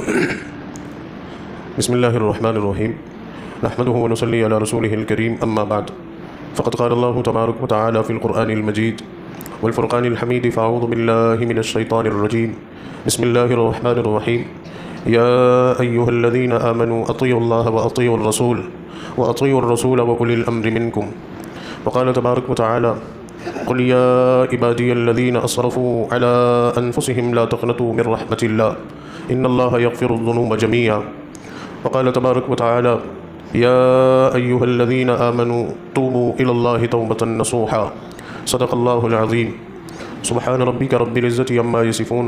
بسم الله الرحمن الرحيم نحمده ونصلي على رسوله الكريم أما بعد فقد قال الله تبارك وتعالى في القرآن المجيد والفرقان الحميد فأعوذ بالله من الشيطان الرجيم بسم الله الرحمن الرحيم يا أيها الذين آمنوا أطيعوا الله وأطيعوا الرسول وأولي الأمر منكم وقال تبارك وتعالى قل يا عبادي الذين أسرفوا على أنفسهم لا تقنطوا من رحمة الله إن الله يغفر الذنوب جميعا وقال تبارك وتعالى يا أيها الذين آمنوا توبوا إلى الله توبة نصوحا صدق الله العظيم سبحان ربك رب العزة عما يصفون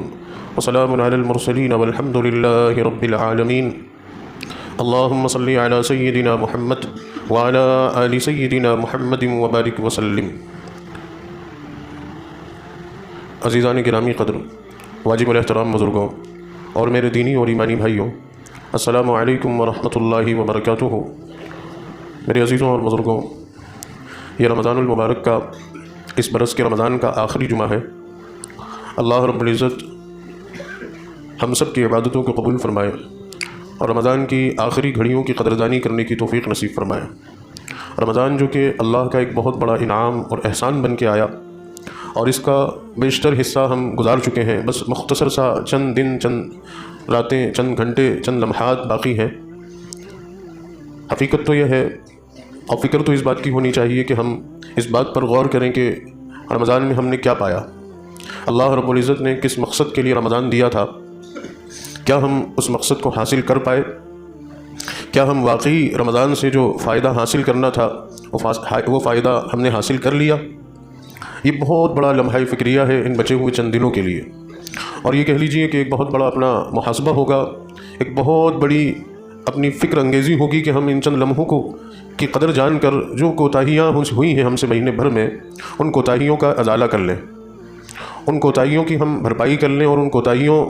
وسلام على المرسلين والحمد لله رب العالمين اللهم صل على سيدنا محمد وعلى آل سيدنا محمد وبارك وسلم. عزیزان گرامی قدر، واجب الاحترام بزرگوں اور میرے دینی اور ایمانی بھائیوں، السلام علیکم ورحمۃ اللہ وبرکاتہ. میرے عزیزوں اور بزرگوں، یہ رمضان المبارک کا اس برس کے رمضان کا آخری جمعہ ہے. اللہ رب العزت ہم سب کی عبادتوں کو قبول فرمائے اور رمضان کی آخری گھڑیوں کی قدردانی کرنے کی توفیق نصیب فرمائے. رمضان جو کہ اللہ کا ایک بہت بڑا انعام اور احسان بن کے آیا اور اس کا بیشتر حصہ ہم گزار چکے ہیں، بس مختصر سا چند دن، چند راتیں، چند گھنٹے، چند لمحات باقی ہیں. حقیقت تو یہ ہے اور فکر تو اس بات کی ہونی چاہیے کہ ہم اس بات پر غور کریں کہ رمضان میں ہم نے کیا پایا، اللہ رب العزت نے کس مقصد کے لیے رمضان دیا تھا، کیا ہم اس مقصد کو حاصل کر پائے، کیا ہم واقعی رمضان سے جو فائدہ حاصل کرنا تھا وہ فائدہ ہم نے حاصل کر لیا. یہ بہت بڑا لمحہ فکریہ ہے ان بچے ہوئے چند دنوں کے لیے، اور یہ کہہ لیجئے کہ ایک بہت بڑا اپنا محاسبہ ہوگا، ایک بہت بڑی اپنی فکر انگیزی ہوگی کہ ہم ان چند لمحوں کو کی قدر جان کر جو کوتاہیاں ہوئی ہیں ہم سے مہینے بھر میں، ان کوتاہیوں کا ازالہ کر لیں، ان کوتاہیوں کی ہم بھرپائی کر لیں اور ان کوتاہیوں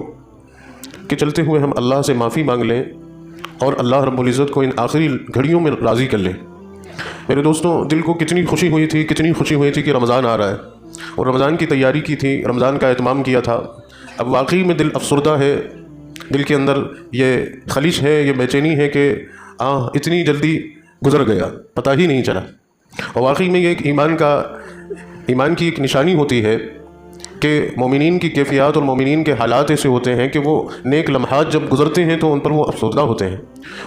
کے چلتے ہوئے ہم اللہ سے معافی مانگ لیں اور اللہ رب العزت کو ان آخری گھڑیوں میں راضی کر لیں. میرے دوستوں، دل کو کتنی خوشی ہوئی تھی کہ رمضان آ رہا ہے اور رمضان کی تیاری کی تھی، رمضان کا اہتمام کیا تھا. اب واقعی میں دل افسردہ ہے، دل کے اندر یہ خلش ہے، یہ بے چینی ہے کہ اتنی جلدی گزر گیا، پتہ ہی نہیں چلا. اور واقعی میں یہ ایک ایمان کی ایک نشانی ہوتی ہے کہ مومنین کی کیفیات اور مومنین کے حالات ایسے ہوتے ہیں کہ وہ نیک لمحات جب گزرتے ہیں تو ان پر وہ افسردہ ہوتے ہیں.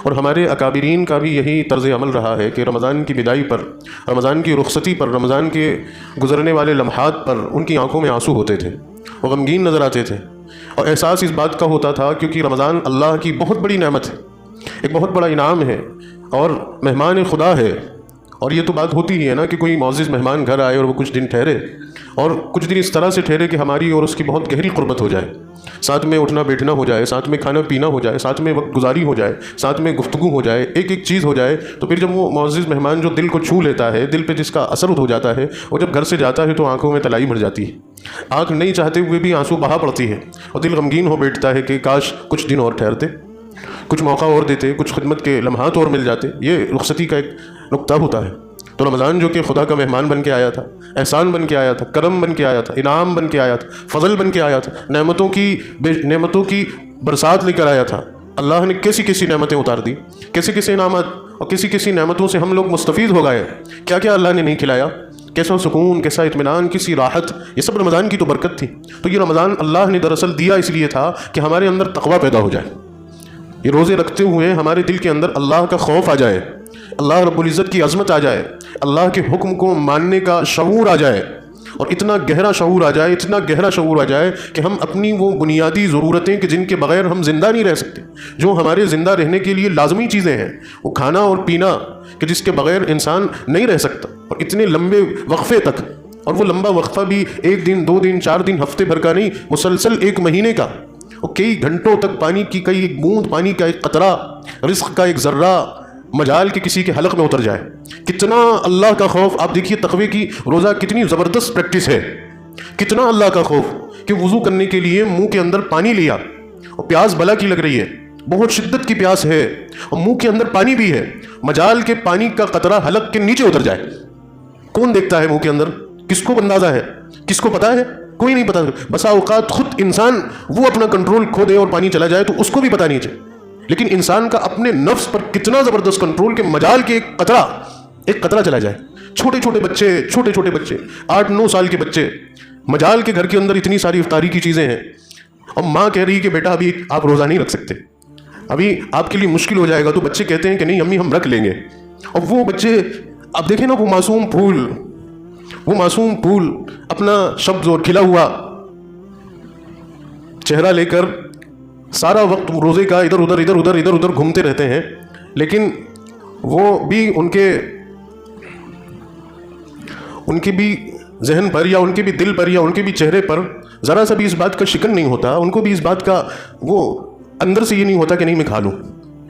اور ہمارے اکابرین کا بھی یہی طرز عمل رہا ہے کہ رمضان کی بدائی پر، رمضان کی رخصتی پر، رمضان کے گزرنے والے لمحات پر ان کی آنکھوں میں آنسو ہوتے تھے، وہ غمگین نظر آتے تھے. اور احساس اس بات کا ہوتا تھا کیونکہ رمضان اللہ کی بہت بڑی نعمت ہے، ایک بہت بڑا انعام ہے اور مہمان خدا ہے. اور یہ تو بات ہوتی ہی ہے نا کہ کوئی معزز مہمان گھر آئے اور وہ کچھ دن ٹھہرے، اور کچھ دن اس طرح سے ٹھہرے کہ ہماری اور اس کی بہت گہری قربت ہو جائے، ساتھ میں اٹھنا بیٹھنا ہو جائے، ساتھ میں کھانا پینا ہو جائے، ساتھ میں وقت گزاری ہو جائے، ساتھ میں گفتگو ہو جائے، ایک ایک چیز ہو جائے. تو پھر جب وہ معزز مہمان جو دل کو چھو لیتا ہے، دل پہ جس کا اثر ہو جاتا ہے، وہ جب گھر سے جاتا ہے تو آنکھوں میں تلائی بھر جاتی ہے، آنکھ نہیں چاہتے ہوئے بھی آنسو بہا پڑتی ہے اور دل غمگین ہو بیٹھتا ہے کہ کاش کچھ دن اور ٹھہرتے، کچھ موقع اور دیتے، کچھ خدمت کے لمحات اور مل جاتے. یہ رخصتی کا ایک نقطہ ہوتا ہے. تو رمضان جو کہ خدا کا مہمان بن کے آیا تھا، احسان بن کے آیا تھا، کرم بن کے آیا تھا، انعام بن کے آیا تھا، فضل بن کے آیا تھا، نعمتوں کی برسات لے کر آیا تھا. اللہ نے کیسی نعمتیں اتار دی، کیسے انعامات اور کیسی نعمتوں سے ہم لوگ مستفید ہو گئے. کیا اللہ نے نہیں کھلایا، کیسا سکون، کیسا اطمینان، کیسی راحت، یہ سب رمضان کی تو برکت تھی. تو یہ رمضان اللہ نے دراصل دیا اس لیے تھا کہ ہمارے اندر تقویٰ پیدا ہو جائے، یہ روزے رکھتے ہوئے ہمارے دل کے اندر اللہ کا خوف آ جائے، اللہ رب العزت کی عظمت آ جائے، اللہ کے حکم کو ماننے کا شعور آ جائے، اور اتنا گہرا شعور آ جائے کہ ہم اپنی وہ بنیادی ضرورتیں کہ جن کے بغیر ہم زندہ نہیں رہ سکتے، جو ہمارے زندہ رہنے کے لیے لازمی چیزیں ہیں، وہ کھانا اور پینا کہ جس کے بغیر انسان نہیں رہ سکتا، اور اتنے لمبے وقفے تک، اور وہ لمبا وقفہ بھی 1 دن 2 دن 4 دن ہفتے بھر کا نہیں، مسلسل 1 مہینے کا، اور کئی گھنٹوں تک پانی کی کئی ایک بوند، پانی کا ایک قطرہ، رزق کا ایک ذرہ مجال کے کسی کے حلق میں اتر جائے. کتنا اللہ کا خوف. آپ دیکھیے تقوی کی روزہ کتنی زبردست پریکٹس ہے، کتنا اللہ کا خوف کہ وضو کرنے کے لیے منہ کے اندر پانی لیا، اور پیاس بلا کی لگ رہی ہے، بہت شدت کی پیاس ہے، اور منہ کے اندر پانی بھی ہے، مجال کے پانی کا قطرہ حلق کے نیچے اتر جائے. کون دیکھتا ہے منہ کے اندر؟ کس کو اندازہ ہے؟ کس کو پتا ہے؟ کوئی نہیں پتا. بسا اوقات خود انسان وہ اپنا کنٹرول کھو دے اور پانی چلا جائے تو اس کو بھی پتا نہیں چلے, لیکن انسان کا اپنے نفس پر کتنا زبردست کنٹرول کہ مجال کے ایک قطرہ چلا جائے. چھوٹے چھوٹے بچے 8-9 سال کے بچے, مجال کے گھر کے اندر اتنی ساری افطاری کی چیزیں ہیں, اور ماں کہہ رہی کہ بیٹا ابھی آپ روزہ نہیں رکھ سکتے, ابھی آپ کے لیے مشکل ہو جائے گا. تو بچے کہتے ہیں کہ نہیں امی ہم رکھ لیں گے. اور وہ بچے, اب دیکھیں نا, وہ معصوم پھول اپنا سبز اور کھلا ہوا چہرہ لے کر سارا وقت روزے کا ادھر ادھر گھومتے رہتے ہیں, لیکن وہ بھی ان کے بھی ذہن پر یا ان کے بھی دل پر یا ان کے بھی چہرے پر ذرا سا بھی اس بات کا شکن نہیں ہوتا, ان کو بھی اس بات کا وہ اندر سے یہ نہیں ہوتا کہ نہیں میں کھا لوں.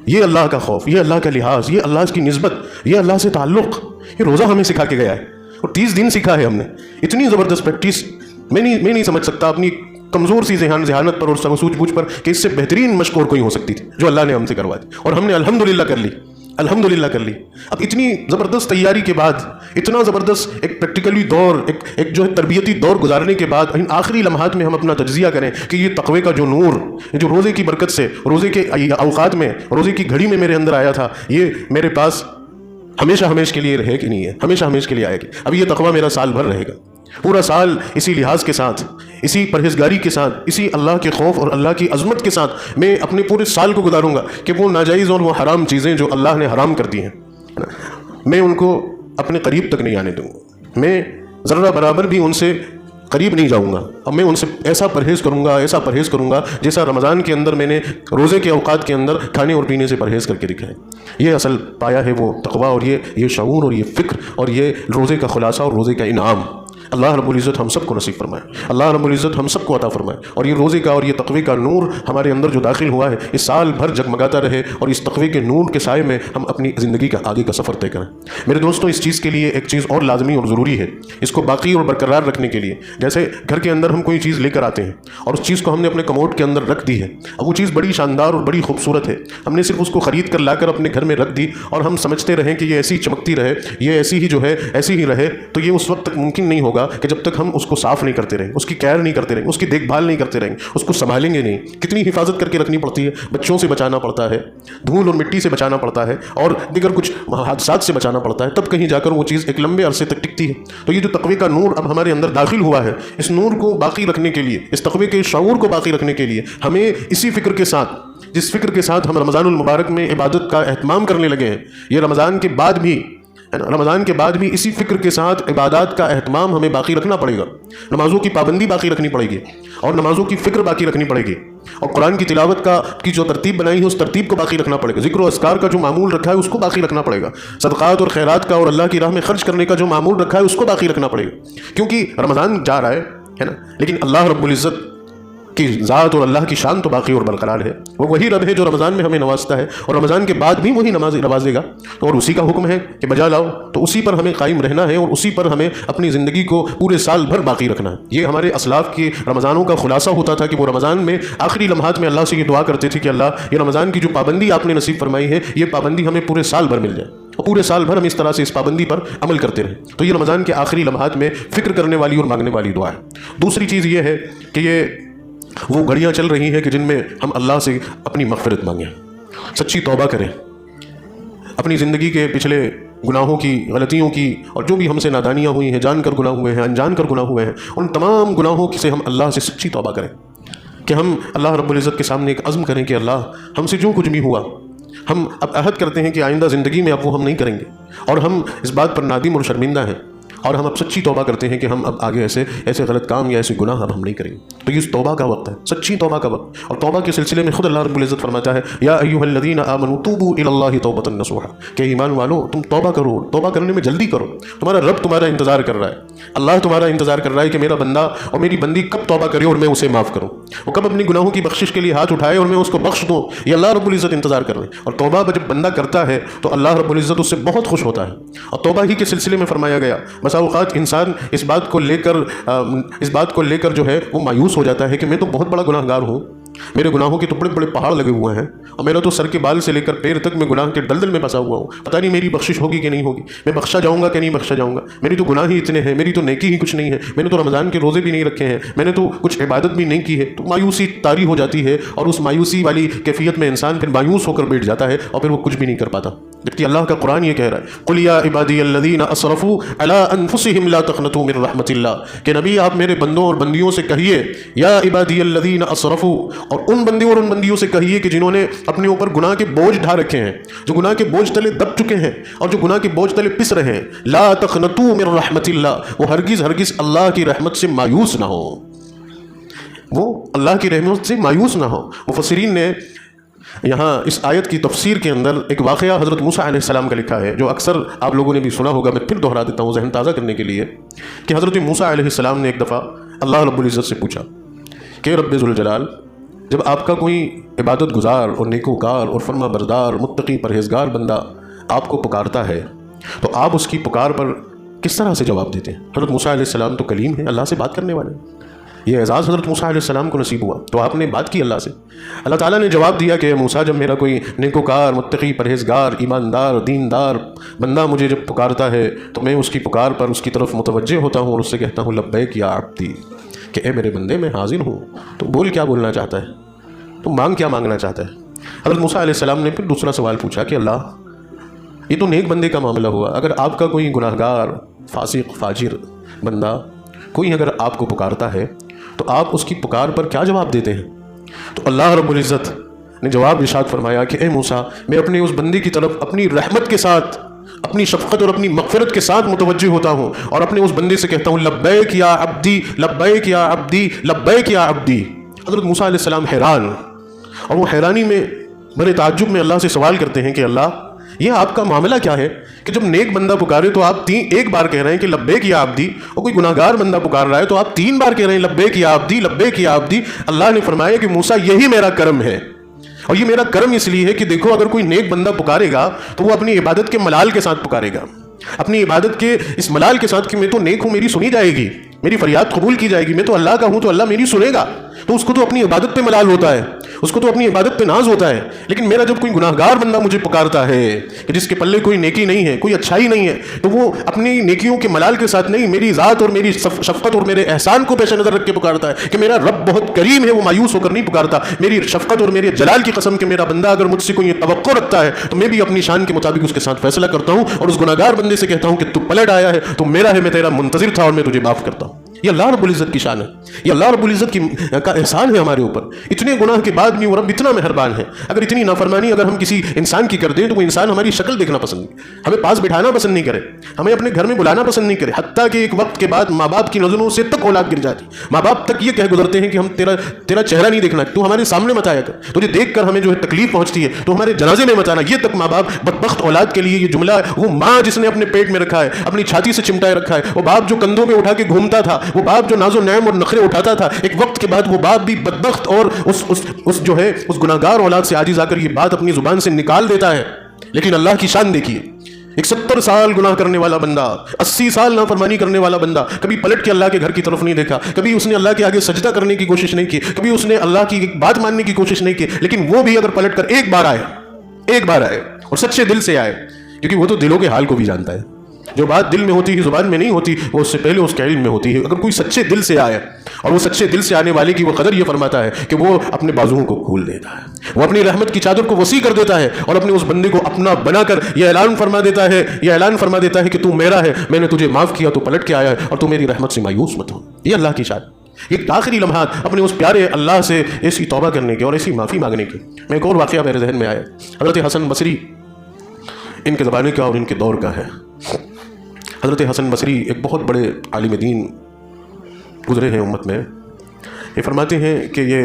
یہ اللہ کا خوف, یہ اللہ کا لحاظ, یہ اللہ کی نسبت, یہ اللہ سے تعلق, یہ روزہ ہمیں سکھا کے گیا ہے, اور 30 دن سیکھا ہے ہم نے. اتنی زبردست پریکٹس میں نہیں سمجھ سکتا اپنی کمزور سی ذہانت پر اور سوچ بوجھ پر کہ اس سے بہترین مشق اور کوئی ہو سکتی تھی جو اللہ نے ہم سے کروا دی, اور ہم نے الحمدللہ کر لی. اب اتنی زبردست تیاری کے بعد, اتنا زبردست ایک پریکٹیکلی دور, ایک جو ہے تربیتی دور گزارنے کے بعد, ان آخری لمحات میں ہم اپنا تجزیہ کریں کہ یہ تقوی کا جو نور جو روزے کی برکت سے, روزے کے اوقات میں, روزے کی گھڑی میں میرے اندر آیا تھا, یہ میرے پاس ہمیشہ کے لیے رہے کہ نہیں ہے, ہمیشہ کے لیے آئے گی. اب یہ تقوی میرا سال بھر رہے گا, پورا سال اسی لحاظ کے ساتھ, اسی پرہیزگاری کے ساتھ, اسی اللہ کے خوف اور اللہ کی عظمت کے ساتھ میں اپنے پورے سال کو گزاروں گا کہ وہ ناجائز اور وہ حرام چیزیں جو اللہ نے حرام کر دی ہیں میں ان کو اپنے قریب تک نہیں آنے دوں گا. میں ذرہ برابر بھی ان سے قریب نہیں جاؤں گا. اب میں ان سے ایسا پرہیز کروں گا جیسا رمضان کے اندر میں نے روزے کے اوقات کے اندر کھانے اور پینے سے پرہیز کر کے دکھایا. یہ اصل پایا ہے وہ تقویٰ, اور یہ شعور اور یہ فکر اور یہ روزے کا خلاصہ اور روزے کا انعام. اللہ رب العزت ہم سب کو نصیب فرمائے, اللہ رب العزت ہم سب کو عطا فرمائے, اور یہ روزے کا اور یہ تقوی کا نور ہمارے اندر جو داخل ہوا ہے اس سال بھر جگمگاتا رہے, اور اس تقوی کے نور کے سائے میں ہم اپنی زندگی کا آگے کا سفر طے کریں. میرے دوستوں, اس چیز کے لیے ایک چیز اور لازمی اور ضروری ہے, اس کو باقی اور برقرار رکھنے کے لیے. جیسے گھر کے اندر ہم کوئی چیز لے کر آتے ہیں اور اس چیز کو ہم نے اپنے کموڈ کے اندر رکھ دی ہے, اب وہ چیز بڑی شاندار اور بڑی خوبصورت ہے, ہم نے صرف اس کو خرید کر لا کر اپنے گھر میں رکھ دی اور ہم سمجھتے رہیں کہ یہ ایسی چمکتی رہے, یہ ایسی ہی رہے, تو یہ اس وقت تک ممکن نہیں ہوگا کہ جب تک ہم اس کو صاف نہیں کرتے رہیں, اس کی کیئر نہیں کرتے رہیں, اس کی دیکھ بھال نہیں کرتے رہیں, اس کو سنبھالیں گے نہیں. کتنی حفاظت کر کے رکھنی پڑتی ہے, بچوں سے بچانا پڑتا ہے, دھول اور مٹی سے بچانا پڑتا ہے, اور دیگر کچھ حادثات سے بچانا پڑتا ہے, تب کہیں جا کر وہ چیز ایک لمبے عرصے تک ٹکتی ہے. تو یہ جو تقوی کا نور اب ہمارے اندر داخل ہوا ہے, اس نور کو باقی رکھنے کے لیے, اس تقوی کے شعور کو باقی رکھنے کے لیے ہمیں اسی فکر کے ساتھ, جس فکر کے ساتھ ہم رمضان المبارک میں عبادت کا اہتمام کرنے لگے ہیں, یہ رمضان کے بعد بھی اسی فکر کے ساتھ عبادات کا اہتمام ہمیں باقی رکھنا پڑے گا. نمازوں کی پابندی باقی رکھنی پڑے گی, اور نمازوں کی فکر باقی رکھنی پڑے گی, اور قرآن کی تلاوت کی جو ترتیب بنائی ہے اس ترتیب کو باقی رکھنا پڑے گا, ذکر و اذکار کا جو معمول رکھا ہے اس کو باقی رکھنا پڑے گا, صدقات اور خیرات کا اور اللہ کی راہ میں خرچ کرنے کا جو معمول رکھا ہے اس کو باقی رکھنا پڑے گا. کیونکہ رمضان جا رہا ہے نا, لیکن اللہ رب العزت کی ذات اور اللہ کی شان تو باقی اور برقرار ہے. وہ وہی رب ہے جو رمضان میں ہمیں نوازتا ہے, اور رمضان کے بعد بھی وہی نوازے گا, اور اسی کا حکم ہے کہ بجا لاؤ, تو اسی پر ہمیں قائم رہنا ہے, اور اسی پر ہمیں اپنی زندگی کو پورے سال بھر باقی رکھنا ہے. یہ ہمارے اسلاف کے رمضانوں کا خلاصہ ہوتا تھا کہ وہ رمضان میں آخری لمحات میں اللہ سے یہ دعا کرتے تھے کہ اللہ, یہ رمضان کی جو پابندی آپ نے نصیب فرمائی ہے, یہ پابندی ہمیں پورے سال بھر مل جائے, اور پورے سال بھر ہم اس طرح سے اس پابندی پر عمل کرتے رہیں. تو یہ رمضان کے آخری لمحات میں فکر کرنے والی اور مانگنے والی دعا ہے. دوسری چیز یہ ہے کہ یہ وہ گھڑیاں چل رہی ہیں کہ جن میں ہم اللہ سے اپنی مغفرت مانگیں, سچی توبہ کریں, اپنی زندگی کے پچھلے گناہوں کی, غلطیوں کی, اور جو بھی ہم سے نادانیاں ہوئی ہیں, جان کر گناہ ہوئے ہیں, انجان کر گناہ ہوئے ہیں, ان تمام گناہوں سے ہم اللہ سے سچی توبہ کریں, کہ ہم اللہ رب العزت کے سامنے ایک عزم کریں کہ اللہ, ہم سے جو کچھ بھی ہوا ہم اب عہد کرتے ہیں کہ آئندہ زندگی میں اب وہ ہم نہیں کریں گے, اور ہم اس بات پر نادم اور شرمندہ ہیں, اور ہم اب سچی توبہ کرتے ہیں کہ ہم اب آگے ایسے غلط کام یا ایسے گناہ اب ہم نہیں کریں گے. تو یہ توبہ کا وقت ہے, سچی توبہ کا وقت. اور توبہ کے سلسلے میں خود اللہ رب العزت فرماتا ہے, یا ایھا الذین آمنوا توبوا الی اللہ توبۃ نصوحا, کہ ایمان والو تم توبہ کرو, توبہ کرنے میں جلدی کرو, تمہارا رب تمہارا انتظار کر رہا ہے, اللہ تمہارا انتظار کر رہا ہے کہ میرا بندہ اور میری بندی کب توبہ کرے اور میں اسے معاف کروں, وہ کب اپنی گناہوں کی بخشش کے لیے ہاتھ اٹھائے اور میں اس کو بخش دوں. یہ اللہ رب العزت انتظار کر رہے ہیں, اور توبہ جب بندہ کرتا ہے تو اللہ رب العزت اس سے بہت خوش ہوتا ہے. اور توبہ ہی کے سلسلے میں فرمایا گیا, بسا اوقات انسان اس بات کو لے کر جو ہے وہ مایوس ہو جاتا ہے کہ میں تو بہت بڑا گناہگار ہوں, میرے گناہوں کے تو بڑے بڑے پہاڑ لگے ہوئے ہیں اور میرا تو سر کے بال سے لے کر پیر تک میں گناہ کے دلدل میں پھنسا ہوا ہوں. پتہ نہیں میری بخشش ہوگی کہ نہیں ہوگی, میں بخشا جاؤں گا کہ نہیں بخشا جاؤں گا. میری تو گناہ ہی اتنے ہیں, میری تو نیکی ہی کچھ نہیں ہے, میں نے تو رمضان کے روزے بھی نہیں رکھے ہیں, میں نے تو کچھ عبادت بھی نہیں کی ہے. تو مایوسی طاری ہو جاتی ہے اور اس مایوسی والی کیفیت میں انسان پھر مایوس ہو کر بیٹھ جاتا ہے اور پھر وہ کچھ بھی نہیں کر پاتا. جبکہ اللہ کا قرآن یہ کہہ رہا ہے قل یا عبادی الذین اسرفوا علی انفسہم لا تقنطوا من رحمت اللہ, کہ نبی آپ میرے بندوں اور بندیوں سے کہیے یا عبادی الذین اسرفوا, اور ان بندیوں اور ان بندیوں سے کہیے کہ جنہوں نے اپنے اوپر گناہ کے بوجھ ڈھا رکھے ہیں, جو گناہ کے بوجھ تلے دب چکے ہیں اور جو گناہ کے بوجھ تلے پس رہے ہیں, لا تقنطوا من رحمت اللہ, وہ ہرگز ہرگز اللہ کی رحمت سے مایوس نہ ہو, وہ اللہ کی رحمت سے مایوس نہ ہو. مفسرین نے یہاں اس آیت کی تفسیر کے اندر ایک واقعہ حضرت موسیٰ علیہ السلام کا لکھا ہے, جو اکثر آپ لوگوں نے بھی سنا ہوگا, میں پھر دہرا دیتا ہوں ذہن تازہ کرنے کے لیے, کہ حضرت موسیٰ علیہ السلام نے ایک دفعہ اللہ رب العزت سے پوچھا کہ رب ذوالجلال, جب آپ کا کوئی عبادت گزار اور نیکوکار اور فرما بردار متقی پرہیزگار بندہ آپ کو پکارتا ہے تو آپ اس کی پکار پر کس طرح سے جواب دیتے ہیں؟ حضرت موسیٰ علیہ السلام تو کلیم ہیں, اللہ سے بات کرنے والے, یہ اعزاز حضرت موسیٰ علیہ السلام کو نصیب ہوا, تو آپ نے بات کی اللہ سے. اللہ تعالیٰ نے جواب دیا کہ موسیٰ, جب میرا کوئی نیکوکار متقی پرہیزگار ایماندار دیندار بندہ مجھے جب پکارتا ہے تو میں اس کی پکار پر اس کی طرف متوجہ ہوتا ہوں اور اس سے کہتا ہوں لبیک یا عبدی, کہ اے میرے بندے میں حاضر ہوں, تو بول کیا بولنا چاہتا ہے, تو مانگ کیا مانگنا چاہتا ہے. حضرت موسیٰ علیہ السلام نے پھر دوسرا سوال پوچھا کہ اللہ, یہ تو نیک بندے کا معاملہ ہوا, اگر آپ کا کوئی گناہ گار فاسق فاجر بندہ کوئی اگر آپ کو پکارتا ہے تو آپ اس کی پکار پر کیا جواب دیتے ہیں؟ تو اللہ رب العزت نے جواب ارشاد فرمایا کہ اے موسیٰ, میں اپنے اس بندے کی طرف اپنی رحمت کے ساتھ, اپنی شفقت اور اپنی مغفرت کے ساتھ متوجہ ہوتا ہوں اور اپنے اس بندے سے کہتا ہوں لبیک یا عبدی لبیک یا عبدی لبیک یا عبدی. حضرت موسیٰ علیہ السلام حیران, اور وہ حیرانی میں بڑے تعجب میں اللہ سے سوال کرتے ہیں کہ اللہ, یہ آپ کا معاملہ کیا ہے کہ جب نیک بندہ پکارے تو آپ ایک بار کہہ رہے ہیں کہ لبیک یا عبدی, اور کوئی گناہ گار بندہ پکار رہا ہے تو آپ 3 بار کہہ رہے ہیں لبیک یا عبدی لبیک یا عبدی. اللہ نے فرمایا کہ موسیٰ, یہی میرا کرم ہے, اور یہ میرا کرم اس لیے ہے کہ دیکھو, اگر کوئی نیک بندہ پکارے گا تو وہ اپنی عبادت کے ملال کے ساتھ پکارے گا, اپنی عبادت کے اس ملال کے ساتھ کہ میں تو نیک ہوں, میری سنی جائے گی, میری فریاد قبول کی جائے گی, میں تو اللہ کا ہوں تو اللہ میری سنے گا. تو اس کو تو اپنی عبادت پہ ملال ہوتا ہے, اس کو تو اپنی عبادت پہ ناز ہوتا ہے. لیکن میرا جب کوئی گناہ گار بندہ مجھے پکارتا ہے کہ جس کے پلے کوئی نیکی نہیں ہے, کوئی اچھائی نہیں ہے, تو وہ اپنی نیکیوں کے ملال کے ساتھ نہیں, میری ذات اور میری شفقت اور میرے احسان کو پیش نظر رکھ کے پکارتا ہے کہ میرا رب بہت کریم ہے, وہ مایوس ہو کر نہیں پکارتا. میری شفقت اور میرے جلال کی قسم کہ میرا بندہ اگر مجھ سے کوئی توقع رکھتا ہے تو میں بھی اپنی شان کے مطابق اس کے ساتھ فیصلہ کرتا ہوں اور اس گناہ گار بندے سے کہتا ہوں کہ تو پلٹ آیا ہے, تو میرا ہے, میں تیرا منتظر تھا اور میں تجھے معاف کرتا ہوں. یہ اللہ رب العزت کی شان ہے, یہ اللہ رب العزت کا احسان ہے ہمارے اوپر. اتنے گناہ کے بعد بھی وہ رب اتنا مہربان ہے. اگر اتنی نافرمانی اگر ہم کسی انسان کی کر دیں تو وہ انسان ہماری شکل دیکھنا پسند نہیں, ہمیں پاس بٹھانا پسند نہیں کرے, ہمیں اپنے گھر میں بلانا پسند نہیں کرے, حتیٰ کہ ایک وقت کے بعد ماں باپ کی نظروں سے تک اولاد گر جاتی. ماں باپ تک یہ کہہ گزرتے ہیں کہ ہم تیرا چہرہ نہیں دیکھنا, تو ہمارے سامنے مت آیا کر, تجھے دیکھ کر ہمیں جو ہے تکلیف پہنچتی ہے تو ہمارے جنازے میں مت آنا. یہ تک ماں باپ بدبخت اولاد کے لیے یہ جملہ, وہ ماں جس نے اپنے پیٹ میں رکھا ہے, اپنی چھاتی سے چمٹائے رکھا ہے, وہ باپ جو کندھوں پہ اٹھا کے گھومتا تھا, وہ باپ جو ناز و نعم اور نخرے اٹھاتا تھا, ایک وقت کے بعد وہ باپ بھی بدبخت اور اس جو ہے اس گناہگار اولاد سے عاجز آ کر یہ بات اپنی زبان سے نکال دیتا ہے. لیکن اللہ کی شان دیکھیے, ایک 70 سال گناہ کرنے والا بندہ, 80 سال نافرمانی کرنے والا بندہ, کبھی پلٹ کے اللہ کے گھر کی طرف نہیں دیکھا, کبھی اس نے اللہ کے آگے سجدہ کرنے کی کوشش نہیں کی, کبھی اس نے اللہ کی بات ماننے کی کوشش نہیں کی, لیکن وہ بھی اگر پلٹ کر ایک بار آئے اور سچے دل سے آئے, کیونکہ وہ تو دلوں کے حال کو بھی جانتا ہے, جو بات دل میں ہوتی ہے زبان میں نہیں ہوتی, وہ اس سے پہلے اس کے علم میں ہوتی ہے. اگر کوئی سچے دل سے آئے, اور وہ سچے دل سے آنے والے کی وہ قدر یہ فرماتا ہے کہ وہ اپنے بازوؤں کو کھول دیتا ہے, وہ اپنی رحمت کی چادر کو وسیع کر دیتا ہے اور اپنے اس بندے کو اپنا بنا کر یہ اعلان فرما دیتا ہے کہ تو میرا ہے, میں نے تجھے معاف کیا, تو پلٹ کے آیا ہے, اور تو میری رحمت سے مایوس مت ہو. یہ اللہ کی شان. ایک آخری لمحات اپنے اس پیارے اللہ سے ایسی توبہ کرنے کے اور ایسی معافی مانگنے کی. میں ایک اور واقعہ میرے ذہن میں آیا. حضرت حسن بصری ان کے زمانے کا اور ان کے دور کا ہے. حضرت حسن بصری ایک بہت بڑے عالم دین گزرے ہیں امت میں. یہ فرماتے ہیں کہ یہ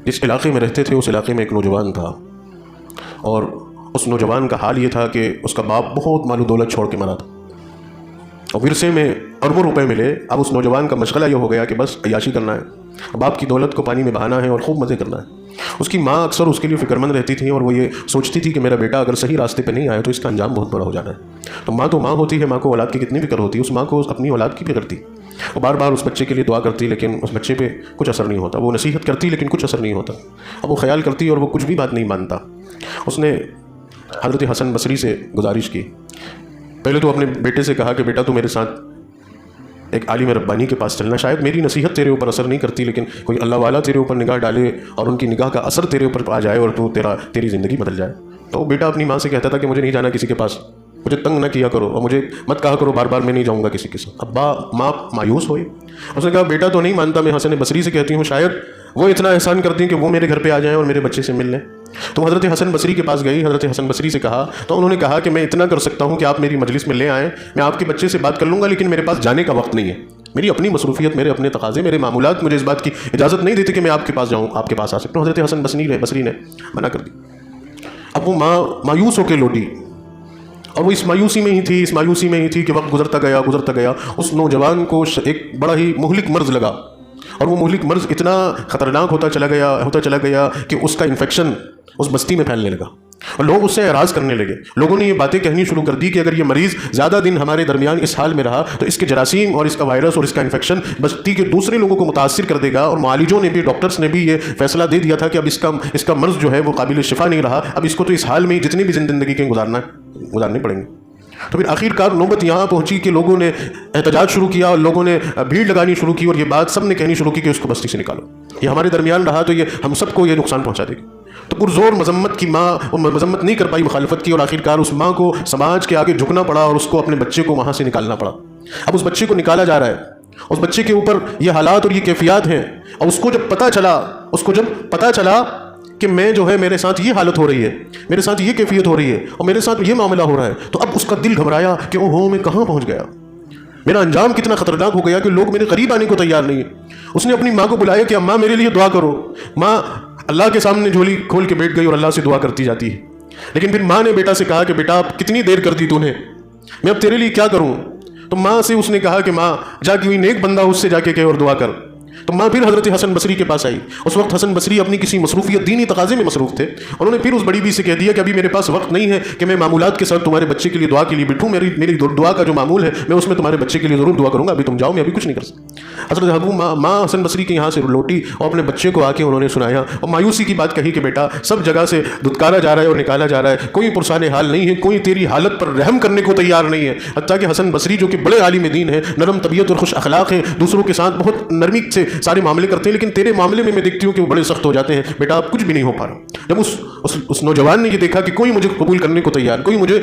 جس علاقے میں رہتے تھے اس علاقے میں ایک نوجوان تھا, اور اس نوجوان کا حال یہ تھا کہ اس کا باپ بہت مال و دولت چھوڑ کے مرا تھا, اور ورثے میں اربوں روپے ملے. اب اس نوجوان کا مشغلہ یہ ہو گیا کہ بس عیاشی کرنا ہے, باپ کی دولت کو پانی میں بہانا ہے اور خوب مزے کرنا ہے. اس کی ماں اکثر اس کے لیے فکر مند رہتی تھی اور وہ یہ سوچتی تھی کہ میرا بیٹا اگر صحیح راستے پہ نہیں آیا تو اس کا انجام بہت بڑا ہو جانا ہے. تو ماں ہوتی ہے, ماں کو اولاد کی کتنی فکر ہوتی ہے, اس ماں کو اپنی اولاد کی فکر تھی. وہ بار بار اس بچے کے لیے دعا کرتی لیکن اس بچے پہ کچھ اثر نہیں ہوتا. وہ نصیحت کرتی لیکن کچھ اثر نہیں ہوتا. اب وہ خیال کرتی اور وہ کچھ بھی بات نہیں مانتا. اس نے حضرت حسن بصری سے گزارش کی. پہلے تو اپنے بیٹے سے کہا کہ بیٹا تو میرے ساتھ ایک عالم ربانی کے پاس چلنا, شاید میری نصیحت تیرے اوپر اثر نہیں کرتی لیکن کوئی اللہ والا تیرے اوپر نگاہ ڈالے اور ان کی نگاہ کا اثر تیرے اوپر آ جائے اور تیری زندگی بدل جائے. تو بیٹا اپنی ماں سے کہتا تھا کہ مجھے نہیں جانا کسی کے پاس, مجھے تنگ نہ کیا کرو اور مجھے مت کہا کرو بار بار میں نہیں جاؤں گا کسی کے ساتھ. ماں مایوس ہوئی. اس نے کہا بیٹا تو نہیں مانتا, میں حسن بصری سے کہتی ہوں شاید وہ اتنا احسان کرتی ہیں کہ وہ میرے گھر پہ آ جائیں اور میرے بچے سے مل لیں. تو حضرت حسن بصری کے پاس گئی, حضرت حسن بصری سے کہا تو انہوں نے کہا کہ میں اتنا کر سکتا ہوں کہ آپ میری مجلس میں لے آئیں, میں آپ کے بچے سے بات کر لوں گا لیکن میرے پاس جانے کا وقت نہیں ہے. میری اپنی مصروفیت, میرے اپنے تقاضے, میرے معمولات مجھے اس بات کی اجازت نہیں دیتے کہ میں آپ کے پاس جاؤں, آپ کے پاس آ سکتا ہوں. حضرت حسن بصری نے منع کر دی. اب وہ ماں مایوس ہو کے لوٹی اور وہ اس مایوسی میں ہی تھی کہ وقت گزرتا گیا. اس نوجوان کو ایک بڑا ہی مہلک مرض لگا اور وہ مہلک مرض اتنا خطرناک ہوتا چلا گیا کہ اس کا انفیکشن اس بستی میں پھیلنے لگا اور لوگ اس سے اعراض کرنے لگے. لوگوں نے یہ باتیں کہنی شروع کر دی کہ اگر یہ مریض زیادہ دن ہمارے درمیان اس حال میں رہا تو اس کے جراثیم اور اس کا وائرس اور اس کا انفیکشن بستی کے دوسرے لوگوں کو متاثر کر دے گا. اور معالجوں نے بھی, ڈاکٹرز نے بھی یہ فیصلہ دے دیا تھا کہ اب اس کا مرض جو ہے وہ قابل شفا نہیں رہا, اب اس کو تو اس حال میں جتنی بھی زندگی کے گزارنے پڑیں گے. تو پھر آخر کار نوبت یہاں پہنچی کہ لوگوں نے احتجاج شروع کیا اور لوگوں نے بھیڑ لگانی شروع کی اور یہ بات سب نے کہنی شروع کی کہ اس کو بستی سے نکالو, یہ ہمارے درمیان رہا تو یہ ہم سب کو یہ نقصان پہنچا دے گی. تو پرزور مذمت کی ماں مذمت نہیں کر پائی, مخالفت کی, اور آخر کار اس ماں کو سماج کے آگے جھکنا پڑا اور اس کو اپنے بچے کو وہاں سے نکالنا پڑا. اب اس بچے کو نکالا جا رہا ہے, اس بچے کے اوپر یہ حالات اور یہ کیفیات ہیں, اور اس کو جب پتہ چلا کہ میں جو ہے میرے ساتھ یہ حالت ہو رہی ہے, میرے ساتھ یہ کیفیت ہو رہی ہے اور میرے ساتھ یہ معاملہ ہو رہا ہے, تو اب اس کا دل گھبرایا کہ اوہو میں کہاں پہنچ گیا, میرا انجام کتنا خطرناک ہو گیا کہ لوگ میرے قریب آنے کو تیار نہیں ہیں. اس نے اپنی ماں کو بلایا کہ اماں میرے لیے دعا کرو. ماں اللہ کے سامنے جھولی کھول کے بیٹھ گئی اور اللہ سے دعا کرتی جاتی ہے. لیکن پھر ماں نے بیٹا سے کہا کہ بیٹا اب کتنی دیر کر دی تو نے, میں اب تیرے لیے کیا کروں. تو ماں سے اس نے کہا کہ ماں جا کے نیک بندہ اس سے جا کے کہے اور دعا کر. تو ماں پھر حضرت حسن بصری کے پاس آئی. اس وقت حسن بصری اپنی کسی مصروفیت دینی تقاضے میں مصروف تھے. انہوں نے پھر اس بڑی بی سے کہہ دیا کہ ابھی میرے پاس وقت نہیں ہے کہ میں معمولات کے ساتھ تمہارے بچے کے لیے دعا کے لیے بیٹھوں. میری دعا کا جو معمول ہے میں اس میں تمہارے بچے کے لیے ضرور دعا کروں گا, ابھی تم جاؤ, میں ابھی کچھ نہیں کر سکتا. حضرت ماں حسن بصری کے یہاں سے لوٹی اور اپنے بچے کو آ کے انہوں نے سنایا اور مایوسی کی بات کہی کہ بیٹا سب جگہ سے دھتکارا جا رہا ہے اور نکالا جا رہا ہے, کوئی پرسان حال نہیں ہے, کوئی تیری حالت پر رحم کرنے کو تیار نہیں ہے. حتیٰ کہ حسن بصری جو کہ بڑے عالم دین ہیں, نرم طبیعت اور خوش اخلاق ہیں, دوسروں کے ساتھ بہت نرمی سے سارے معاملے کرتے ہیں, لیکن تیرے معاملے میں دیکھتی ہوں کہ وہ بڑے سخت ہو جاتے ہیں. بیٹا آپ کچھ بھی نہیں ہو پا رہا. جب اس نوجوان نے یہ دیکھا کہ کوئی مجھے قبول کرنے کو تیار, کوئی مجھے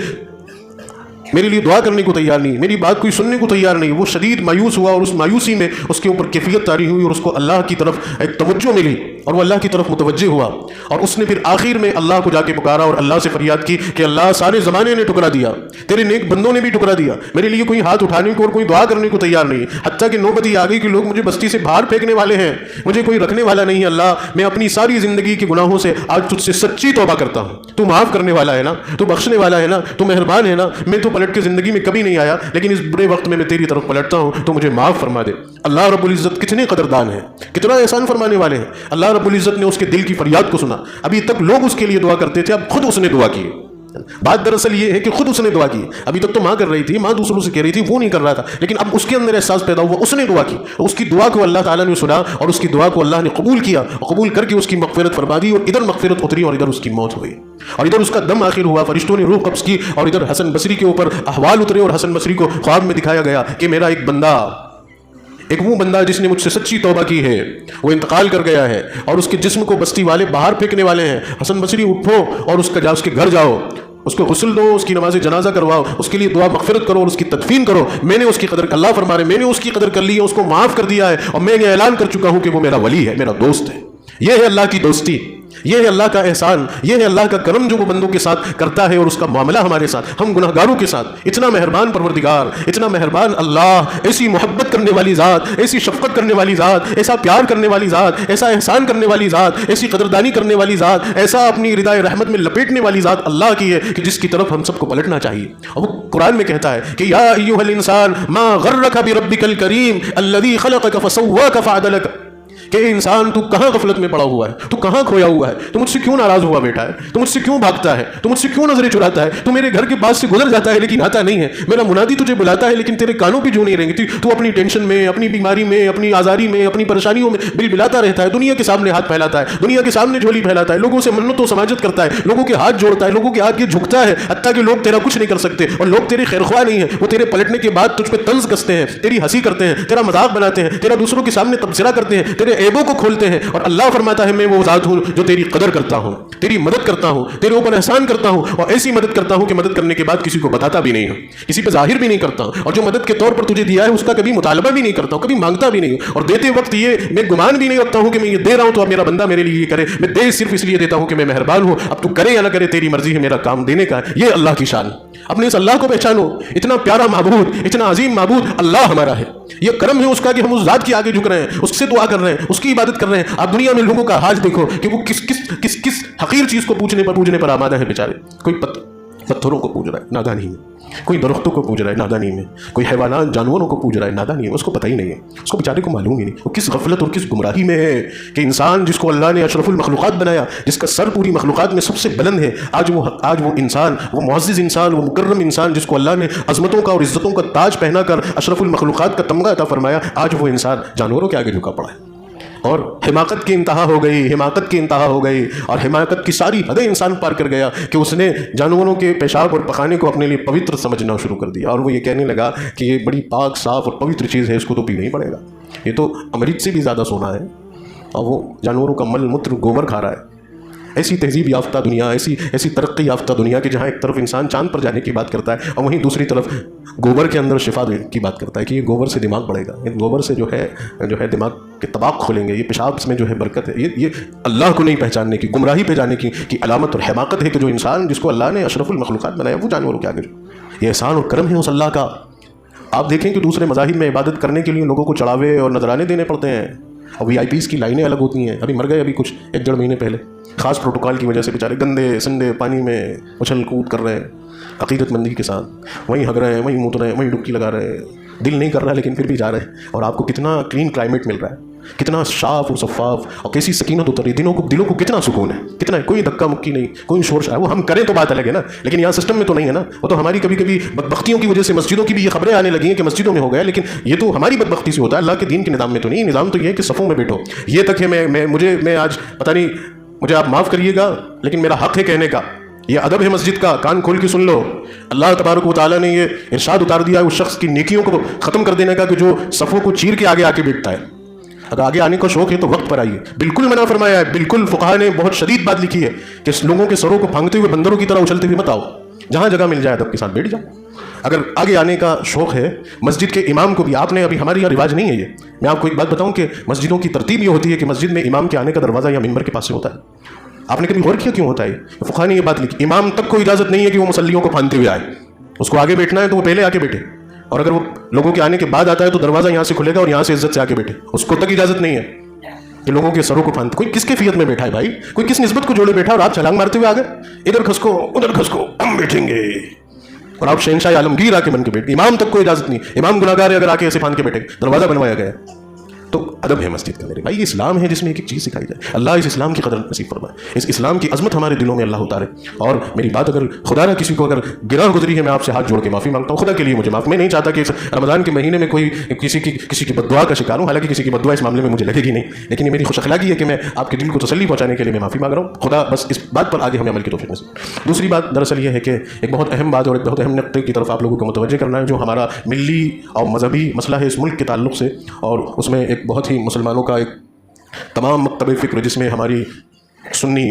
میرے لیے دعا کرنے کو تیار نہیں, میری بات کوئی سننے کو تیار نہیں, وہ شدید مایوس ہوا اور اس مایوسی میں اس کے اوپر کیفیت طاری ہوئی اور اس کو اللہ کی طرف ایک توجہ ملی اور وہ اللہ کی طرف متوجہ ہوا. اور اس نے پھر آخر میں اللہ کو جا کے پکارا اور اللہ سے فریاد کی کہ اللہ سارے زمانے نے ٹکرا دیا, تیرے نیک بندوں نے بھی ٹکرا دیا, میرے لیے کوئی ہاتھ اٹھانے کو اور کوئی دعا کرنے کو تیار نہیں. حتیٰ کہ نوبت یہ آ گئی کہ لوگ مجھے بستی سے باہر پھینکنے والے ہیں, مجھے کوئی رکھنے والا نہیں ہے. اللہ میں اپنی ساری زندگی کے گناہوں سے آج تجھ سے سچی توبہ کرتا ہوں, تو معاف کرنے والا ہے نا, تو بخشنے والا ہے نا, تو مہربان ہے نا. میں تو پلٹ کے زندگی میں کبھی نہیں آیا, لیکن اس برے وقت میں تیری طرف پلٹتا ہوں, تو مجھے معاف فرما دے. اللہ رب العزت کتنے قدردان ہیں, کتنا احسان فرمانے والے ہیں. اللہ رب العزت نے اس کے دل کی فریاد کو سنا. ابھی تک لوگ اس کے لیے دعا کرتے تھے, اب خود اس نے دعا کی. بات دراصل یہ ہے کہ خود اس نے دعا کی. ابھی تک تو ماں کر رہی تھی, ماں دوسروں سے کہہ رہی تھی, وہ نہیں کر رہا تھا, لیکن اب اس کے اندر احساس پیدا ہوا, اس نے دعا کی. اس کی دعا کو اللہ تعالیٰ نے سنا اور اس کی دعا کو اللہ نے قبول کیا, قبول کر کے اس کی مغفرت فرما دی. اور ادھر مغفرت اتری اور ادھر اس کی موت ہوئی, اور ادھر اس کا دم آخر ہوا, فرشتوں نے روح قبض کی, اور ادھر حسن بصری کے اوپر احوال اترے اور حسن بصری کو خواب میں دکھایا گیا کہ میرا ایک بندہ, ایک وہ بندہ جس نے مجھ سے سچی توبہ کی ہے, وہ انتقال کر گیا ہے اور اس کے جسم کو بستی والے باہر پھینکنے والے ہیں. حسن بصری اٹھو اور اس کے گھر جاؤ, اس کو غسل دو, اس کی نماز جنازہ کرواؤ, اس کے لیے دعا مغفرت کرو اور اس کی تدفین کرو. میں نے اس کی قدر, اللہ فرما رہے, میں نے اس کی قدر کر لی ہے, اس کو معاف کر دیا ہے, اور میں یہ اعلان کر چکا ہوں کہ وہ میرا ولی ہے, میرا دوست ہے. یہ ہے اللہ کی دوستی, یہ ہے اللہ کا احسان، یہ ہے اللہ کا کرم جو وہ بندوں کے ساتھ کرتا ہے اور اس کا معاملہ ہمارے ساتھ، ہم گناہ گاروں کے ساتھ۔ اتنا مہربان پروردگار، اتنا مہربان اللہ، ایسی محبت کرنے والی ذات، ایسی شفقت کرنے والی ذات، ایسا پیار کرنے والی ذات، ایسا احسان کرنے والی ذات، ایسی قدردانی کرنے والی ذات، ایسا اپنی ردائے رحمت میں لپیٹنے والی ذات اللہ کی ہے کہ جس کی طرف ہم سب کو پلٹنا چاہیے۔ اور وہ قرآن میں کہتا ہے کہ یا ایھا الانسان ما غرک بربک الکریم الذی خلقک فسواک فعدلک، کہ انسان تو کہاں غفلت میں پڑا ہوا ہے، تو کہاں کھویا ہوا ہے، تو مجھ سے کیوں ناراض ہوا بیٹھا ہے، تو مجھ سے کیوں بھاگتا ہے، تو مجھ سے کیوں نظریں چراتا ہے، تو میرے گھر کے پاس سے گزر جاتا ہے لیکن آتا نہیں ہے، میرا منادی تجھے بلاتا ہے لیکن تیرے کانوں پہ جو نہیں رہیں گے، تو اپنی ٹینشن میں، اپنی بیماری میں، اپنی آزاری میں، اپنی پریشانیوں میں بل بلاتا رہتا ہے، دنیا کے سامنے ہاتھ پھیلاتا ہے، دنیا کے سامنے جھولی پھیلاتا ہے، لوگوں سے منت و سماجت کرتا ہے، لوگوں کے ہاتھ جوڑتا ہے، لوگوں کے آگے جھکتا ہے، حتیٰ کہ لوگ تیرا کچھ نہیں کر سکتے اور لوگ تیرے خیر خواہ نہیں ہیں، وہ تیرے پلٹنے کے بعد تجھ پہ طنز کستے ہیں، تیری ہنسی کرتے ہیں، تیرا مذاق بناتے ہیں، تیرا دوسروں کے سامنے تبصرہ کرتے ہیں، تیرے عیبوں کو کھولتے ہیں، اور اللہ فرماتا ہے میں وہ ذات ہوں جو تیری قدر کرتا ہوں، تیری مدد کرتا ہوں، تیرے اوپر احسان کرتا ہوں، اور ایسی مدد کرتا ہوں کہ مدد کرنے کے بعد کسی کو بتاتا بھی نہیں ہوں، کسی پہ ظاہر بھی نہیں کرتا ہوں، اور جو مدد کے طور پر تجھے دیا ہے اس کا کبھی مطالبہ بھی نہیں کرتا ہوں، کبھی مانگتا بھی نہیں ہوں، اور دیتے وقت یہ میں گمان بھی نہیں رکھتا ہوں کہ میں یہ دے رہا ہوں تو اب میرا بندہ میرے لیے یہ کرے، میں دے صرف اس لیے دیتا ہوں کہ میں مہربان ہوں، اب تو کرے یا نہ کرے تیری مرضی ہے، میرا کام دینے کا ہے۔ یہ اللہ کی شان۔ اپنے اس اللہ کو پہچانو، اتنا پیارا معبود، اتنا عظیم معبود اللہ ہمارا ہے۔ یہ کرم ہے اس کا کہ ہم اس ذات کے آگے جھک رہے ہیں، اس سے دعا کر رہے ہیں، اس کی عبادت کر رہے ہیں۔ آپ دنیا میں لوگوں کا حال دیکھو کہ وہ کس حقیر چیز کو پوجنے پر آمادہ ہے بیچارے۔ کوئی پتھروں کو پوج رہا ہے نادانی میں، کوئی درختوں کو پوج رہا ہے نادانی میں، کوئی حیوانات جانوروں کو پوج رہا ہے نادانی میں، اس کو پتہ ہی نہیں ہے، اس کو بیچارے کو معلوم ہی نہیں وہ کس غفلت اور کس گمراہی میں ہے کہ انسان جس کو اللہ نے اشرف المخلوقات بنایا، جس کا سر پوری مخلوقات میں سب سے بلند ہے، آج وہ انسان، وہ معزز انسان، وہ مکرم انسان جس کو اللہ نے عظمتوں کا اور عزتوں کا تاج پہنا کر اشرف المخلوقات کا تمغہ عطا فرمایا، آج وہ انسان جانوروں کے آگے جھکا پڑا ہے۔ اور حماقت کی انتہا ہو گئی، حماقت کی انتہا ہو گئی، اور حماقت کی ساری حدیں انسان پار کر گیا کہ اس نے جانوروں کے پیشاب اور پخانے کو اپنے لیے پوتر سمجھنا شروع کر دیا، اور وہ یہ کہنے لگا کہ یہ بڑی پاک صاف اور پوتر چیز ہے، اس کو تو پینا ہی پڑے گا، یہ تو امرت سے بھی زیادہ سونا ہے، اور وہ جانوروں کا مل متر گوبر کھا رہا ہے۔ ایسی تہذیب یافتہ دنیا، ایسی ترقی یافتہ دنیا کہ جہاں ایک طرف انسان چاند پر جانے کی بات کرتا ہے اور وہیں دوسری طرف گوبر کے اندر شفا کی بات کرتا ہے کہ یہ گوبر سے دماغ بڑھے گا، یہ گوبر سے جو ہے دماغ کے طباق کھولیں گے، یہ پیشاب میں جو ہے برکت ہے۔ یہ اللہ کو نہیں پہچاننے کی، گمراہی پہ جانے کی علامت اور حماقت ہے کہ جو انسان جس کو اللہ نے اشرف المخلوقات بنایا وہ جانوروں کے آگے۔ یہ احسان اور کرم ہے اس اللہ کا۔ آپ دیکھیں کہ دوسرے مذاہب میں عبادت کرنے کے لیے لوگوں کو چڑھاوے اور نذرانے دینے پڑتے ہیں، اور وی آئی پیز کی لائنیں الگ ہوتی ہیں۔ ابھی مر گئے ابھی کچھ 1-1.5 مہینے پہلے، خاص پروٹوکال کی وجہ سے بیچارے گندے سندے پانی میں اچھل کود کر رہے ہیں عقیدت مندی کے ساتھ، وہیں ہگ رہے ہیں، وہیں موت رہے ہیں، وہیں ڈبکی لگا رہے ہیں، دل نہیں کر رہا لیکن پھر بھی جا رہے ہیں، اور آپ کو کتنا کلین کلائمیٹ مل رہا ہے، کتنا صاف اور شفاف، اور کیسی سکینت اتر رہی ہے، دلوں کو کتنا سکون ہے، کتنا ہے، کوئی دھکا مکی نہیں، کوئی شور شرابہ۔ وہ ہم کریں تو بات الگ ہے نا، لیکن یہاں سسٹم میں تو نہیں ہے نا۔ وہ تو ہماری کبھی کبھی بدبختیوں کی وجہ سے مسجدوں کی بھی یہ خبریں آنے لگی ہیں کہ مسجدوں میں ہو گیا، لیکن یہ تو ہماری بدبختی سے ہوتا ہے، اللہ کے دین کے نظام میں تو نہیں۔ نظام تو یہ ہے کہ صفوں میں بیٹھو۔ یہ تک ہے میں آج پتہ نہیں، مجھے آپ معاف کریے گا لیکن میرا حق ہے کہنے کا، یہ ادب ہے مسجد کا، کان کھول کے سن لو۔ اللہ تبارک و تعالیٰ نے یہ ارشاد اتار دیا ہے اس شخص کی نیکیوں کو ختم کر دینے کا کہ جو صفوں کو چیر کے آگے آ کے بیٹھتا ہے۔ اگر آگے آنے کا شوق ہے تو وقت پر آئیے، بالکل منع فرمایا ہے، بالکل فقہا نے بہت شدید بات لکھی ہے کہ لوگوں کے سروں کو پھانگتے ہوئے بندروں کی طرح اچھلتے ہوئے مت آؤ، جہاں جگہ مل جائے ادب کے ساتھ بیٹھ جاؤ۔ اگر آگے آنے کا شوق ہے، مسجد کے امام کو بھی آپ نے، ابھی ہمارے یہاں رواج نہیں ہے یہ، میں آپ کو ایک بات بتاؤں کہ مسجدوں کی ترتیب یہ ہوتی ہے کہ مسجد میں امام کے آنے کا دروازہ یا منبر کے پاس سے ہوتا ہے۔ آپ نے کبھی غور کیا کیوں ہوتا ہے؟ فقہا نے یہ بات لکھی، امام تک کو اجازت نہیں ہے کہ وہ مصلیوں کو پھاندتے ہوئے آئے، اس کو آگے بیٹھنا ہے تو وہ پہلے آ کے بیٹھے، اور اگر وہ لوگوں کے آنے کے بعد آتا ہے تو دروازہ یہاں سے کھلے گا اور یہاں سے عزت سے آ کے بیٹھے، اس کو تک اجازت نہیں ہے کہ لوگوں کے سروں کو پھاندتے۔ کوئی کس کیفیت میں بیٹھا ہے بھائی؟ کوئی کس نسبت کو جوڑے بیٹھا اور آپ چھلانگ مارتے ہوئے آ گئے، ادھر کھسکو ادھر کھسکو ہم بیٹھیں گے، اور آپ شہنشاہ عالمگیر آ کے بن کے بیٹھے، امام تک کو اجازت نہیں، امام گناہگار ہے اگر آ کے ایسے پھاند کے بیٹھے، دروازہ بنوایا گیا۔ تو ادب ہے مسجد کا میرے بھائی، یہ اسلام ہے جس میں ایک چیز سکھائی جائے۔ اللہ اس اسلام کی قدر نصیب فرمائے، اس اسلام کی عظمت ہمارے دلوں میں اللہ اتارے۔ اور میری بات اگر خدا نہ کسی کو اگر گراں گزری ہے، میں آپ سے ہاتھ جوڑ کے معافی مانگتا ہوں، خدا کے لیے مجھے معاف۔ میں نہیں چاہتا کہ رمضان کے مہینے میں کوئی کسی کی بددعا کا شکار ہوں، حالانکہ کسی کی بددعا اس معاملے میں مجھے لگے گی نہیں، لیکن یہ میری خوش اخلاقی ہے کہ میں آپ کے دل کو تسلی پہنچانے کے لیے میں معافی مانگ رہا ہوں۔ خدا بس اس بات پر آگے ہمیں عمل کی توفیق نصیب۔ دوسری بات دراصل یہ ہے کہ ایک بہت اہم بات اور ایک بہت اہم نقطے کی طرف آپ لوگوں کو متوجہ کرنا ہے، جو ہمارا ملی اور مذہبی مسئلہ ہے اس ملک کے تعلق سے، اور اس میں ایک بہت ہی مسلمانوں کا ایک تمام مکتب فکر جس میں ہماری سنی،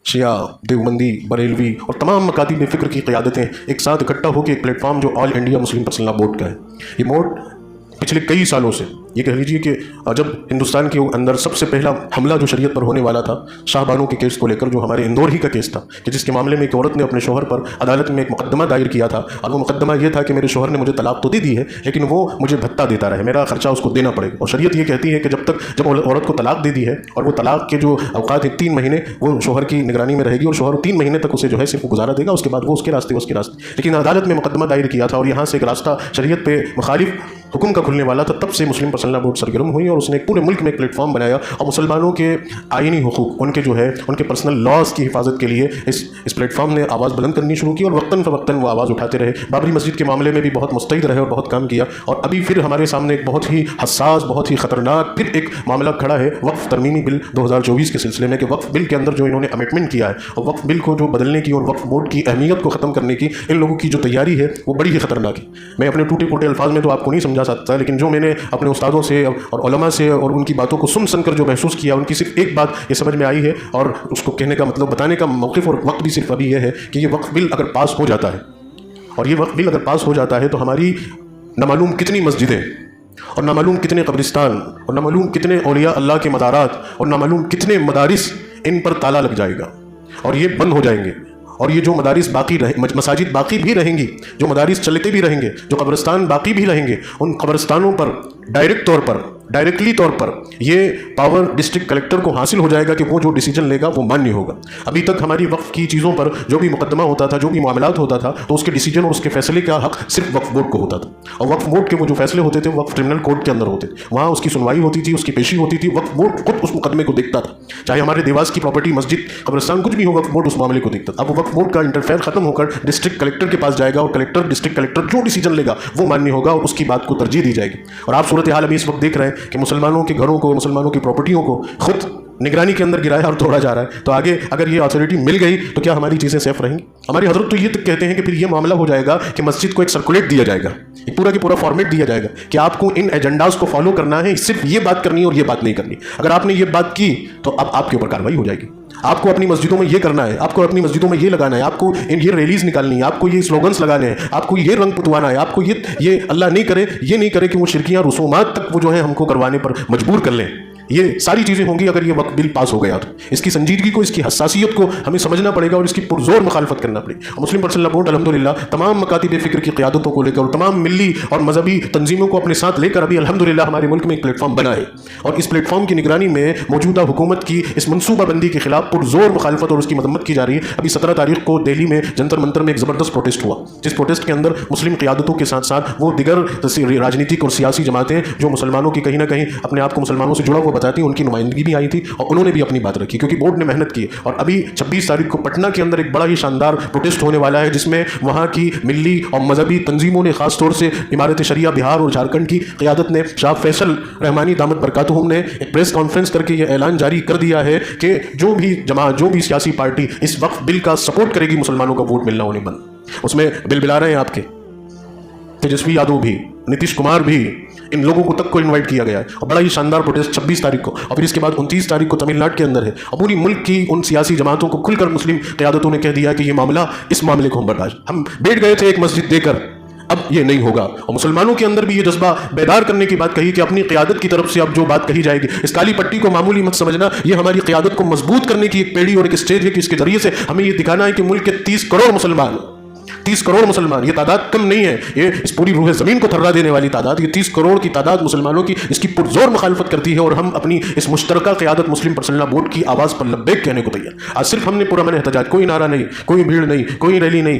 شیعہ، دیوبندی، بریلوی اور تمام مکاتب فکر کی قیادتیں ایک ساتھ اکٹھا ہو کے ایک پلیٹ فارم جو آل انڈیا مسلم پرسنل لا بورڈ کا ہے، یہ بورڈ پچھلے کئی سالوں سے یہ کہہ لیجیے کہ جب ہندوستان کے اندر سب سے پہلا حملہ جو شریعت پر ہونے والا تھا شاہ بانو کے کیس کو لے کر، جو ہمارے اندور ہی کا کیس تھا، کہ جس کے معاملے میں ایک عورت نے اپنے شوہر پر عدالت میں ایک مقدمہ دائر کیا تھا، اور وہ مقدمہ یہ تھا کہ میرے شوہر نے مجھے طلاق تو دے دی ہے لیکن وہ مجھے بھتہ دیتا رہے، میرا خرچہ اس کو دینا پڑے گا۔ اور شریعت یہ کہتی ہے کہ جب عورت کو طلاق دے دی ہے اور وہ طلاق کے جو اوقات ہیں 3 مہینے وہ شوہر کی نگرانی میں رہے گی، اور شوہر 3 مہینے تک اسے جو ہے صرف گزارا دے گا، اس کے بعد وہ اس کے راستے لیکن عدالت میں مقدمہ دائر کیا تھا اور یہاں سے ایک راستہ شریعت پہ مخالف حکم کا کھلنے والا تھا۔ تب سے مسلم پرسنل لاء بورڈ سرگرم ہوئی اور اس نے پورے ملک میں ایک پلیٹ فارم بنایا اور مسلمانوں کے آئینی حقوق، ان کے جو ہے ان کے پرسنل لاز کی حفاظت کے لیے اس پلیٹ فارم نے آواز بلند کرنی شروع کی، اور وقتاً فوقتاً وہ آواز اٹھاتے رہے۔ بابری مسجد کے معاملے میں بھی بہت مستعد رہے اور بہت کام کیا، اور ابھی پھر ہمارے سامنے ایک بہت ہی حساس، بہت ہی خطرناک پھر ایک معاملہ کھڑا ہے وقف ترمیمی بل 2024 کے سلسلے میں، کہ وقف بل کے اندر جو انہوں نے امینڈمنٹ کیا ہے اور وقف بل کو جو بدلنے کی اور وقف بورڈ کی اہمیت کو ختم کرنے کی ان لوگوں کی جو تیاری ہے وہ بڑی ہی خطرناک ہے۔ میں اپنے ٹوٹے پھوٹے الفاظ میں تو آپ کو نہیں سمجھا سکتا، لیکن جو میں نے اپنے استادوں سے اور علماء سے اور ان کی باتوں کو سن کر جو محسوس کیا، ان کی صرف ایک بات یہ سمجھ میں آئی ہے، اور اس کو کہنے کا مطلب بتانے کا موقف اور وقت بھی صرف ابھی یہ ہے کہ یہ وقف بل اگر پاس ہو جاتا ہے، اور یہ وقف بل اگر پاس ہو جاتا ہے تو ہماری نہ معلوم کتنی مسجدیں اور نہ معلوم کتنے قبرستان اور نہ معلوم کتنے اولیاء اللہ کے مدارات اور نہ معلوم کتنے مدارس ان پر تالا لگ جائے گا اور یہ بند ہو جائیں گے، اور یہ جو مدارس باقی مساجد باقی بھی رہیں گی، جو مدارس چلتے بھی رہیں گے، جو قبرستان باقی بھی رہیں گے، ان قبرستانوں پر ڈائریکٹلی طور پر یہ پاور ڈسٹرکٹ کلیکٹر کو حاصل ہو جائے گا کہ وہ جو ڈیسیجن لے گا وہ مانیہ ہوگا۔ ابھی تک ہماری وقف کی چیزوں پر جو بھی مقدمہ ہوتا تھا، جو بھی معاملات ہوتا تھا، تو اس کے ڈیسیجن اور اس کے فیصلے کا حق صرف وقف بورڈ کو ہوتا تھا، اور وقف بورڈ کے وہ جو فیصلے ہوتے تھے وہ وقف کرمنل کورٹ کے اندر ہوتے تھے، وہاں اس کی سنوائی ہوتی تھی، اس کی پیشی ہوتی تھی، وقف بورڈ خود اس مقدمے کو دیکھتا تھا، چاہے ہمارے دیواس کی پراپرٹی، مسجد، قبرستان کچھ بھی ہو، وقف بورڈ اس معاملے کو دیکھتا تھا۔ اب وقف بورڈ کا انٹرفیئر ختم ہو کر ڈسٹرکٹ کلیکٹر کے پاس جائے گا، اور ڈسٹرکٹ کلیکٹر جو ڈیسیجن لے گا وہ مانیہ ہوگا اور اس کی بات کو ترجیح دی جائے گی۔ اور آپ صورتحال ابھی اس وقت دیکھ رہے ہیں کہ مسلمانوں کے گھروں کو، مسلمانوں کی پراپرٹیوں کو خود نگرانی کے اندر گرایا اور توڑا جا رہا ہے، تو آگے اگر یہ اتھارٹی مل گئی تو کیا ہماری چیزیں سیف رہیں گی؟ ہماری حضرت تو یہ تک کہتے ہیں کہ پھر یہ معاملہ ہو جائے گا کہ مسجد کو ایک سرکولیٹ دیا جائے گا، ایک پورا پورا فارمیٹ دیا جائے گا کہ آپ کو ان ایجنڈاز کو فالو کرنا ہے، صرف یہ بات کرنی ہے اور یہ بات نہیں کرنی۔ اگر آپ نے یہ بات کی تو اب آپ کے اوپر کارروائی ہو جائے گی۔ آپ کو اپنی مسجدوں میں یہ کرنا ہے، آپ کو اپنی مسجدوں میں یہ لگانا ہے، آپ کو یہ ریلیز نکالنی ہے، آپ کو یہ سلوگنز لگانے ہیں، آپ کو یہ رنگ پتوانا ہے، آپ کو یہ اللہ نہیں کرے کہ وہ شرکیاں رسومات تک وہ جو ہے ہم کو کروانے پر مجبور کر لیں۔ یہ ساری چیزیں ہوں گی اگر یہ وقف بل پاس ہو گیا تو اس کی سنجیدگی کو، اس کی حساسیت کو ہمیں سمجھنا پڑے گا اور اس کی پرزور مخالفت کرنا پڑے گی۔ مسلم پرسنل لاء بورڈ الحمدللہ تمام مکاتب فکر کی قیادتوں کو لے کر اور تمام ملی اور مذہبی تنظیموں کو اپنے ساتھ لے کر ابھی الحمدللہ ہمارے ملک میں ایک پلیٹ فارم بنا ہے، اور اس پلیٹ فارم کی نگرانی میں موجودہ حکومت کی اس منصوبہ بندی کے خلاف پرزور مخالفت اور اس کی مذمت کی جا رہی ہے۔ ابھی 17 تاریخ کو دہلی میں جنتر منتر میں ایک زبردست پروٹیسٹ ہوا، جس پروٹیسٹ کے اندر مسلم قیادتوں کے ساتھ ساتھ وہ دیگر راجنیتک اور سیاسی جماعتیں جو مسلمانوں کی کہیں نہ کہیں اپنے آپ کو مسلمانوں سے جڑا ہوا بتاتی ہیں، ان کی نمائندگی بھی آئی تھی اور انہوں نے بھی اپنی بات رکھی، کیونکہ بورڈ نے محنت کی۔ اور ابھی 26 تاریخ کو پٹنہ کے اندر ایک بڑا ہی شاندار پروٹیسٹ ہونے والا ہے، جس میں وہاں کی ملی اور مذہبی تنظیموں نے، خاص طور سے امارت شریعہ بہار اور جھارکھنڈ کی قیادت نے، شاہ فیصل رحمانی دامت برکاتہم نے ایک پریس کانفرنس کر کے یہ اعلان جاری کر دیا ہے کہ جو بھی جماعت، جو بھی سیاسی پارٹی اس وقف بل کا سپورٹ کرے گی، مسلمانوں کا ووٹ ملنا ہونے بند۔ اس میں بل بلا رہے ہیں آپ کے تیجسوی یادو بھی، نتیش کمار بھی، ان لوگوں کو تک کو انوائٹ کیا گیا ہے، اور بڑا ہی شاندار پروٹیسٹ 26 تاریخ کو، اور پھر اس کے بعد 29 تاریخ کو تمل ناڈو کے اندر ہے، اور پوری ملک کی ان سیاسی جماعتوں کو کھل کر مسلم قیادتوں نے کہہ دیا کہ یہ معاملہ، اس معاملے کو ہم برداشت، ہم بیٹھ گئے تھے ایک مسجد دے کر، اب یہ نہیں ہوگا۔ اور مسلمانوں کے اندر بھی یہ جذبہ بیدار کرنے کی بات کہی کہ اپنی قیادت کی طرف سے اب جو بات کہی جائے گی، اس کالی پٹی کو معمولی مت سمجھنا، یہ ہماری قیادت کو مضبوط کرنے کی ایک پیڑھی اور ایک اسٹیج ہے کہ اس کے ذریعے سے ہمیں یہ دکھانا ہے کہ ملک کے 30 کروڑ مسلمان، یہ تعداد کم نہیں ہے، یہ اس پوری روح زمین کو تھرا دینے والی تعداد، یہ 30 کروڑ کی تعداد مسلمانوں کی، اس کی پرزور مخالفت کرتی ہے، اور ہم اپنی اس مشترکہ قیادت مسلم پرسنل لاء بورڈ کی آواز پر لبیک کہنے کو تیار۔ آج صرف ہم نے پرامن احتجاج، کوئی نعرہ نہیں، کوئی بھیڑ نہیں، کوئی ریلی نہیں،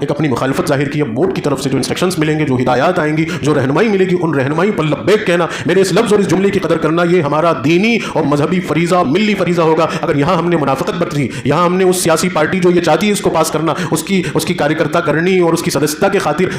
ایک اپنی مخالفت ظاہر کی۔ اب بورڈ کی طرف سے جو انسٹرکشنز ملیں گے، جو ہدایات آئیں گی، جو رہنمائی ملے گی، ان رہنمائی پر لبیک کہنا، میرے اس لفظ اور اس جملے کی قدر کرنا، یہ ہمارا دینی اور مذہبی فریضہ، ملی فریضہ ہوگا۔ اگر یہاں ہم نے منافقت برتی، یہاں ہم نے اس سیاسی پارٹی جو یہ چاہتی ہے اس کو پاس کرنا، اس کی کاریہ کرنی اور اس کی سدسیتا کے خاطر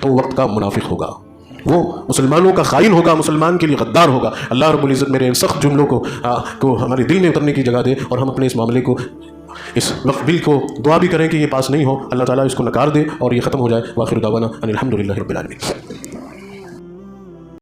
تو وہ وقت کا منافق ہوگا، وہ مسلمانوں کا خائن ہوگا، مسلمان کے لیے غدار ہوگا۔ اللہ رب العزت میرے ان سخت جملوں کو ہمارے دل میں اترنے کی جگہ دے، اور ہم اپنے اس معاملے کو، اس وقف بل کو دعا بھی کریں کہ یہ پاس نہیں ہو، اللہ تعالیٰ اس کو نکار دے اور یہ ختم ہو جائے۔ وآخر دعوانا ان الحمدللہ رب العالمین۔